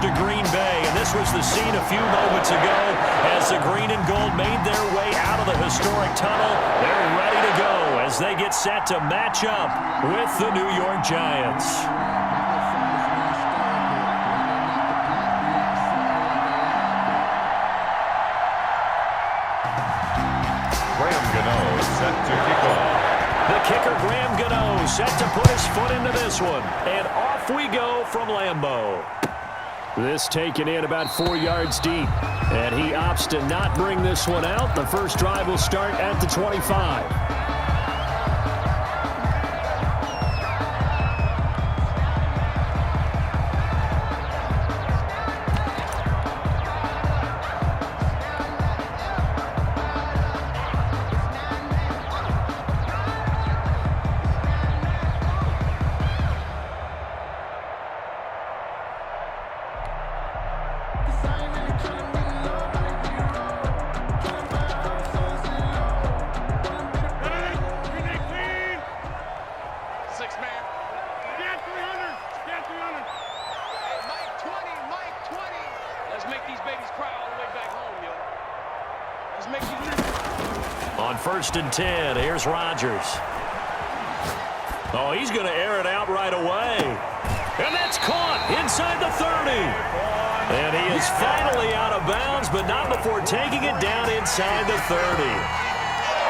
to Green Bay, and this was the scene a few moments ago as the green and gold made their way out of the historic tunnel. They're ready to go as they get set to match up with the New York Giants. Set to kick off. The kicker, Graham Gano, set to put his foot into this one. And off we go from Lambeau. This taken in about 4 yards deep. And he opts to not bring this one out. The first drive will start at the 25. On 1st and 10, here's Rodgers. Oh, he's going to air it out right away. And that's caught inside the 30. And he is finally out of bounds, but not before taking it down inside the 30.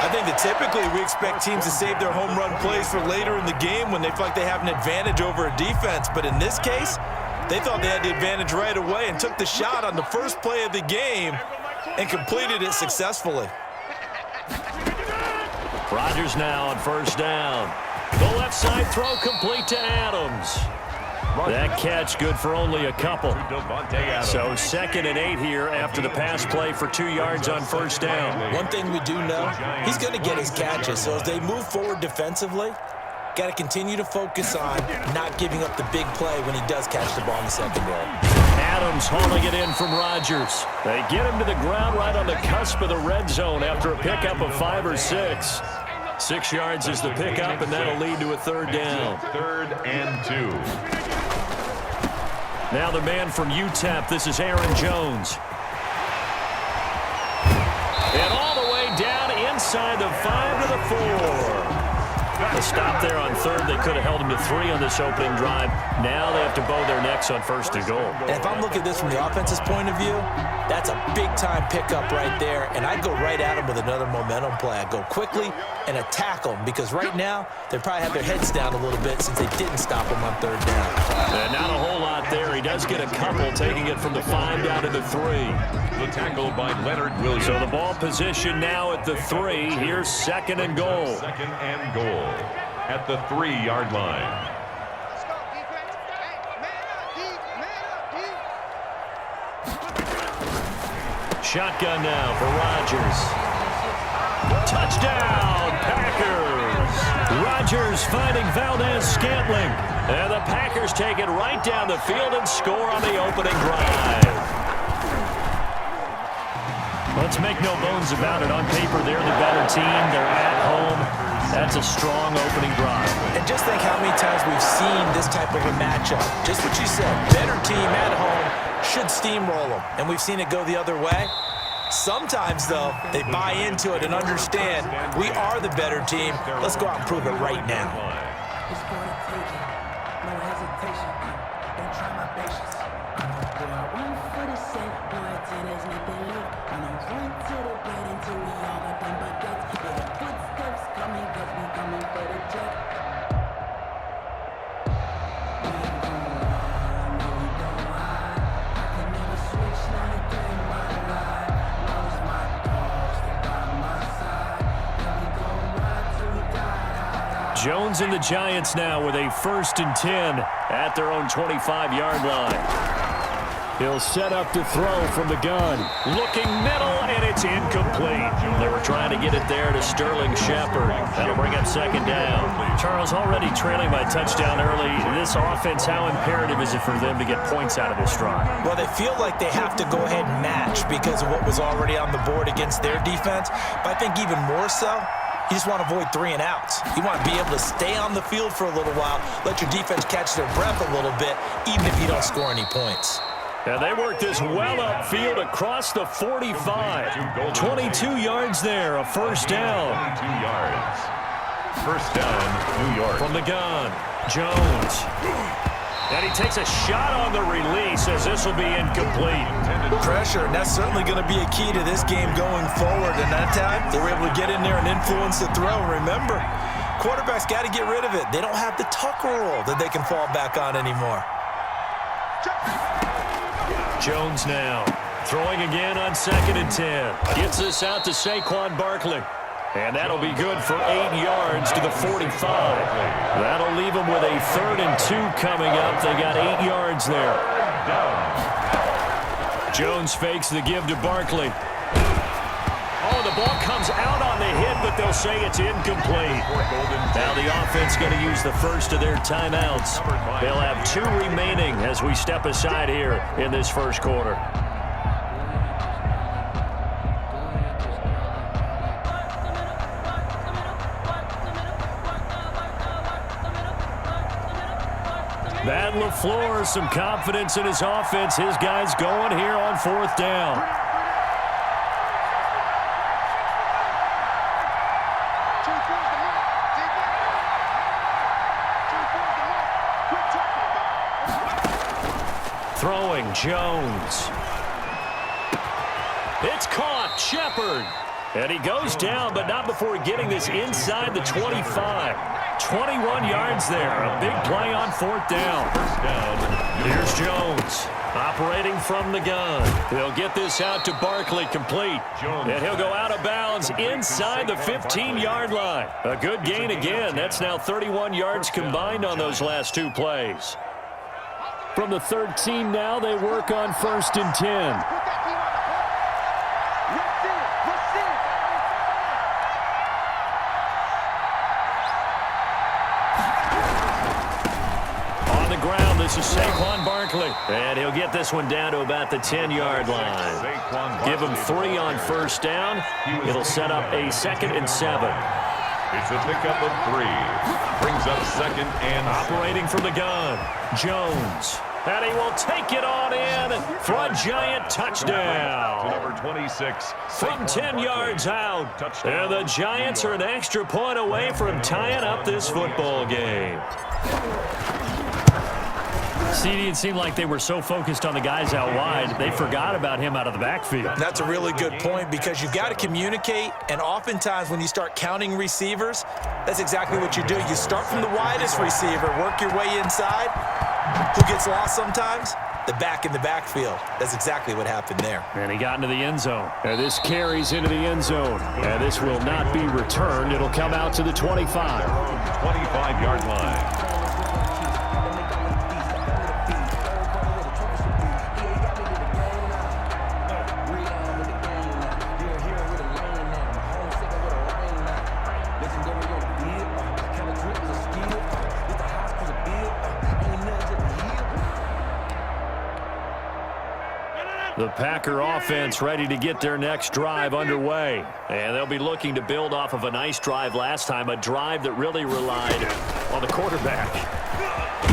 I think that typically we expect teams to save their home run plays for later in the game when they feel like they have an advantage over a defense. But in this case, they thought they had the advantage right away and took the shot on the first play of the game and completed it successfully. Rodgers now on 1st down. The left side throw complete to Adams. That catch good for only a couple. So 2nd and 8 here after the pass play for 2 yards on 1st down. One thing we do know, he's going to get his catches. So as they move forward defensively, got to continue to focus on not giving up the big play when he does catch the ball in the secondary. Adams hauling it in from Rodgers. They get him to the ground right on the cusp of the red zone after a pickup of 5 or 6. 6 yards is the pickup, and that'll lead to a 3rd down. 3rd and 2. Now the man from UTEP, this is Aaron Jones. And all the way down inside the 5 to the 4. A stop there on 3rd. They could have held him to 3 on this opening drive. Now they have to bow their necks on 1st and goal. And if I'm looking at this from the offense's point of view, that's a big-time pickup right there. And I'd go right at him with another momentum play. I'd go quickly and attack them because right now they probably have their heads down a little bit since they didn't stop him on 3rd down. And not a whole lot there. He does get a couple, taking it from the 5 down to the 3. The tackle by Leonard Williams. So the ball position now at the 3. Here's 2nd and goal. 2nd and goal at the 3-yard line. Shotgun now for Rodgers. Touchdown, Packers. Rodgers finding Valdez-Scantling. And the Packers take it right down the field and score on the opening drive. Let's make no bones about it. On paper, they're the better team. They're at home. That's a strong opening drive. And just think how many times we've seen this type of a matchup. Just what you said, better team at home should steamroll them. And we've seen it go the other way. Sometimes, though, they buy into it and understand we are the better team. Let's go out and prove it right now. It's for the taking, no hesitation. Don't try my patience. Boy, I run for the sake, boy, till there's nothing left. I'ma run to the bed until we all got them baguettes. Yeah, the footsteps coming, cause we coming for the check. We ain't gon' lie, no, we don't hide. I can never switch, not a day in my life. Lost my dogs, they by my side. And we gon' ride till we die. Jones and the Giants now with a 1st and 10 at their own 25-yard line. He'll set up to throw from the gun. Looking middle, and it's incomplete. They were trying to get it there to Sterling Shepard. That'll bring up 2nd down. Charles, already trailing by touchdown early. This offense, how imperative is it for them to get points out of this drive? Well, they feel like they have to go ahead and match because of what was already on the board against their defense. But I think even more so, you just want to avoid 3 and outs. You want to be able to stay on the field for a little while, let your defense catch their breath a little bit, even if you don't score any points. And they work this well upfield across the 45. 22 yards there, a first down. 22 yards. First down, New York. From the gun, Jones. And he takes a shot on the release as this will be incomplete. Pressure, and that's certainly going to be a key to this game going forward. And that time, they were able to get in there and influence the throw. Remember, quarterbacks got to get rid of it. They don't have the tuck rule that they can fall back on anymore. Jones now throwing again on 2nd and 10. Gets this out to Saquon Barkley. And that'll be good for 8 yards to the 45. That'll leave them with a 3rd and 2 coming up. They got 8 yards there. Jones fakes the give to Barkley. Oh, the ball comes out on the hit, but they'll say it's incomplete. Now the offense going to use the first of their timeouts. They'll have 2 remaining as we step aside here in this first quarter. Matt LaFleur, some confidence in his offense. His guys going here on 4th down. Throwing, Jones. It's caught, Shepard. And he goes down, but not before getting this inside the 25. 21 yards there. A big play on 4th down. Here's Jones operating from the gun. He'll get this out to Barkley, complete. And he'll go out of bounds inside the 15-yard line. A good gain again. That's now 31 yards combined on those last 2 plays. From the 13 now, they work on 1st and 10. This is Saquon Barkley, and he'll get this one down to about the 10-yard line. Give him 3 on 1st down. It'll set up a 2nd and 7. It's a pickup of 3. Brings up 2nd and operating from the gun. Jones. And he will take it on in for a giant touchdown. Number 26. From 10 yards out. And the Giants are an extra point away from tying up this football game. CD, it seemed like they were so focused on the guys out wide, they forgot about him out of the backfield. That's a really good point because you've got to communicate, and oftentimes when you start counting receivers, that's exactly what you do. You start from the widest receiver, work your way inside. Who gets lost sometimes? The back in the backfield. That's exactly what happened there. And he got into the end zone. And this carries into the end zone. And this will not be returned. It'll come out to the 25. 25-yard line. The Packer offense ready to get their next drive underway. And they'll be looking to build off of a nice drive last time, a drive that really relied on the quarterback.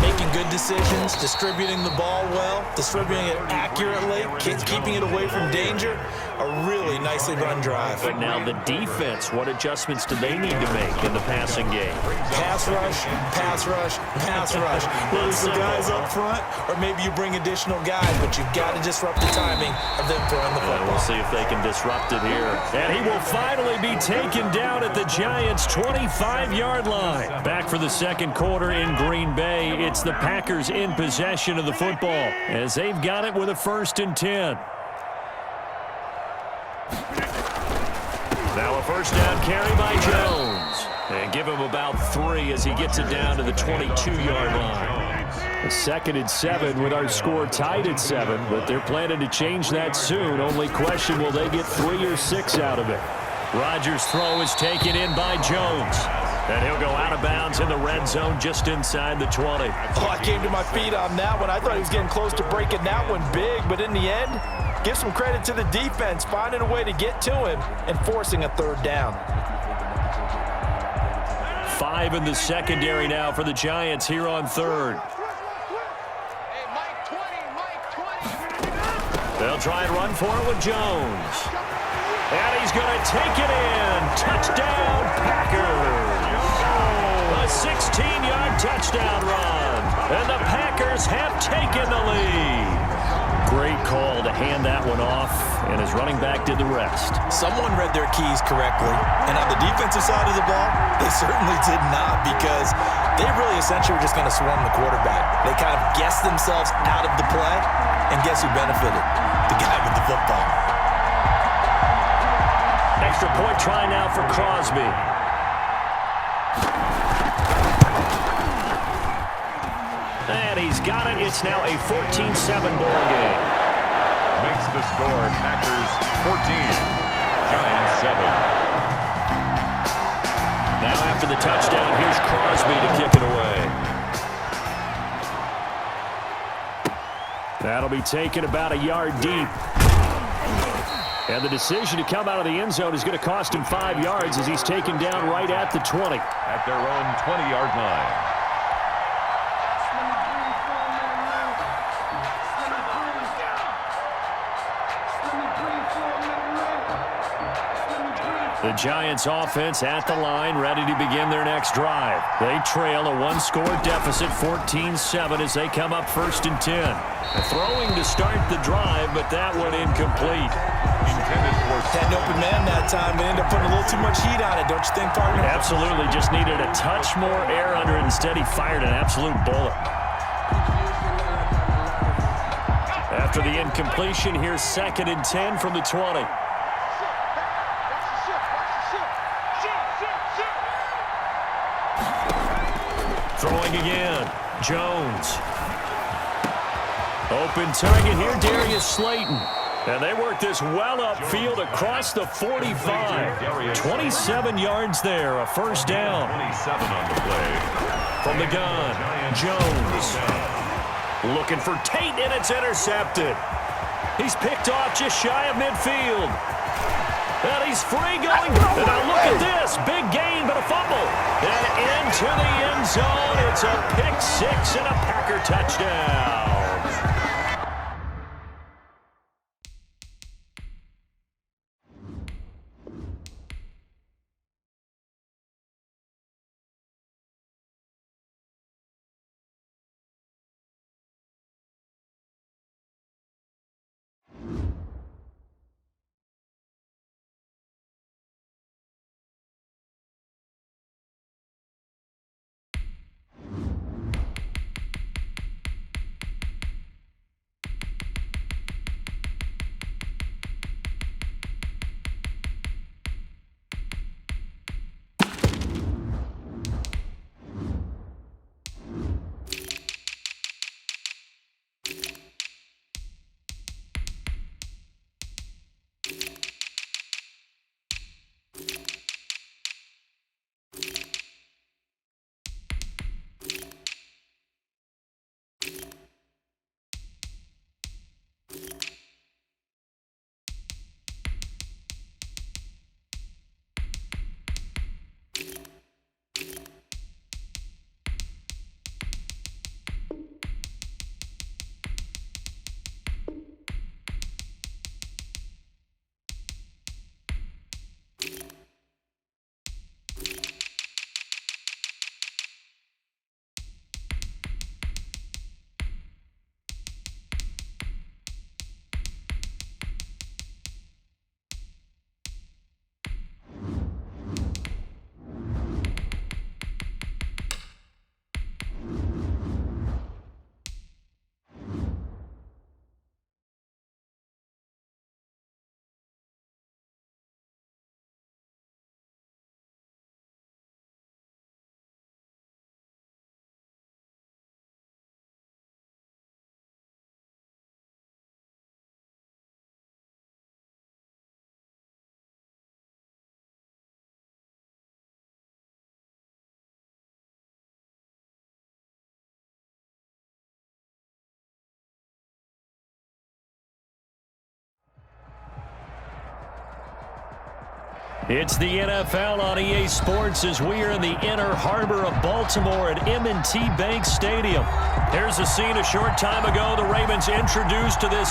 Making good decisions, distributing the ball well, distributing it accurately, keeping it away from danger. A really nicely run drive. But now the defense, what adjustments do they need to make in the passing game? Pass rush, pass rush, pass rush. Whether it's the guys up front or maybe you bring additional guys, but you've got to disrupt the timing of them throwing the football. We'll see if they can disrupt it here. And he will finally be taken down at the Giants' 25-yard line. Back for the second quarter in Green Bay. It's the Packers in possession of the football as they've got it with a 1st and 10. Now a first down carry by Jones. And give him about 3 as he gets it down to the 22-yard line. A 2nd and 7 with our score tied at 7, but they're planning to change that soon. Only question, will they get 3 or 6 out of it? Rodgers' throw is taken in by Jones. And he'll go out of bounds in the red zone just inside the 20. Oh, I came to my feet on that one. I thought he was getting close to breaking that one big, but in the end, give some credit to the defense, finding a way to get to him and forcing a 3rd down. 5 in the secondary now for the Giants here on 3rd. Hey, Mike 20, Mike 20. They'll try and run for it with Jones. And he's going to take it in. Touchdown, Packers. A 16-yard touchdown run. And the Packers have taken the lead. Great call to hand that one off, and his running back did the rest. Someone read their keys correctly, and on the defensive side of the ball, they certainly did not, because they really essentially were just going to swarm the quarterback. They kind of guessed themselves out of the play, and guess who benefited? The guy with the football. Extra point try now for Crosby. And he's got it. It's now a 14-7 ball game. Makes the score Packers 14, Giants 7. Now after the touchdown, here's Crosby to kick it away. That'll be taken about a yard deep. And the decision to come out of the end zone is going to cost him 5 yards as he's taken down right at the 20. At their own 20-yard line. The Giants offense at the line, ready to begin their next drive. They trail a one-score deficit, 14-7, as they come up 1st and 10. Throwing to start the drive, but that one incomplete. Intended for Had an open man that time, and ended up putting a little too much heat on it, don't you think, partner? Absolutely, just needed a touch more air under it. Instead, he fired an absolute bullet. After the incompletion, here's 2nd and 10 from the 20. Throwing again. Jones. Open target here, Darius Slayton. And they work this well upfield across the 45. 27 yards there, a first down. 27 on the play. From the gun, Jones. Looking for Tate, and it's intercepted. He's picked off just shy of midfield. And he's free going. And now look at this. Big gain, but a fumble. And into the end zone. It's a pick six and a Packer touchdown. It's the NFL on EA Sports as we are in the inner harbor of Baltimore at M&T Bank Stadium. Here's a scene a short time ago. The Ravens introduced to this